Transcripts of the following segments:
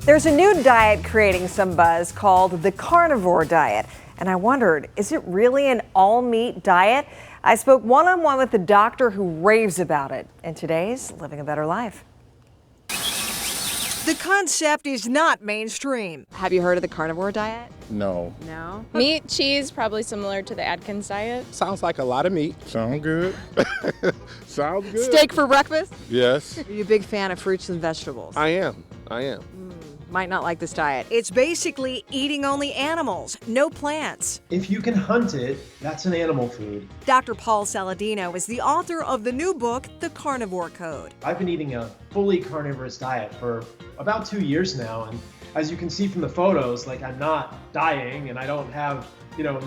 There's a new diet creating some buzz called the carnivore diet. And I wondered, is it really an all-meat diet? I spoke one-on-one with the doctor who raves about it in today's Living a Better Life. The concept is not mainstream. Have you heard of the carnivore diet? No. No? Meat, cheese, probably similar to the Atkins diet. Sounds like a lot of meat. Sound good. Sounds good. Steak for breakfast? Yes, Are you a big fan of fruits and vegetables? I am. Might not like this diet. It's basically eating only animals, no plants. If you can hunt it, that's an animal food. Dr. Paul Saladino is the author of the new book, The Carnivore Code. I've been eating a fully carnivorous diet for about 2 years now, and as you can see from the photos, I'm not dying and I don't have,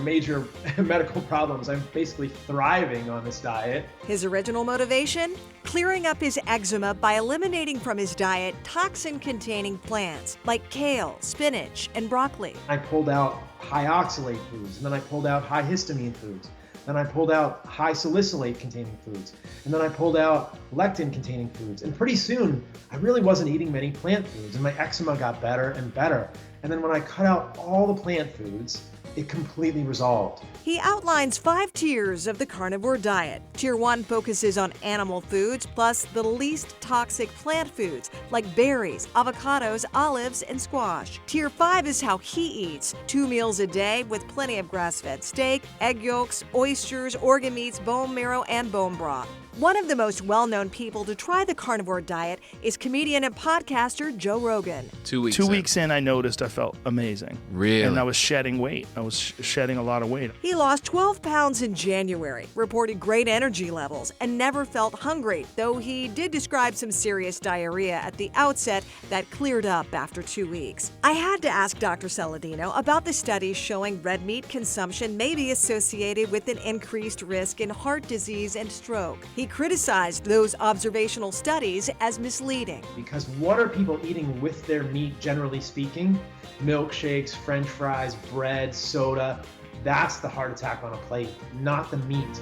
major medical problems. I'm basically thriving on this diet. His original motivation? Clearing up his eczema by eliminating from his diet toxin-containing plants like kale, spinach, and broccoli. I pulled out high oxalate foods, and then I pulled out high histamine foods. Then I pulled out high salicylate containing foods. And then I pulled out lectin containing foods. And pretty soon, I really wasn't eating many plant foods, and my eczema got better and better. And then when I cut out all the plant foods, it completely resolved. He outlines 5 tiers of the carnivore diet. Tier 1 focuses on animal foods plus the least toxic plant foods like berries, avocados, olives, and squash. Tier 5 is how he eats, 2 meals a day with plenty of grass-fed steak, egg yolks, oysters, organ meats, bone marrow, and bone broth. One of the most well-known people to try the carnivore diet is comedian and podcaster Joe Rogan. 2 weeks. 2 weeks in, I noticed I felt amazing. Really? And I was shedding weight. I was shedding a lot of weight. He lost 12 pounds in January, reported great energy levels, and never felt hungry, though he did describe some serious diarrhea at the outset that cleared up after 2 weeks. I had to ask Dr. Saladino about the studies showing red meat consumption may be associated with an increased risk in heart disease and stroke. He criticized those observational studies as misleading. Because what are people eating with their meat, generally speaking? Milkshakes, French fries, bread, soda. That's the heart attack on a plate, not the meat.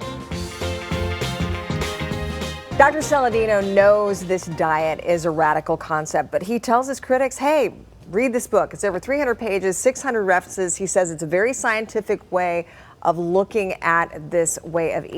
Dr. Saladino knows this diet is a radical concept, but he tells his critics, hey, read this book. It's over 300 pages, 600 references. He says it's a very scientific way of looking at this way of eating.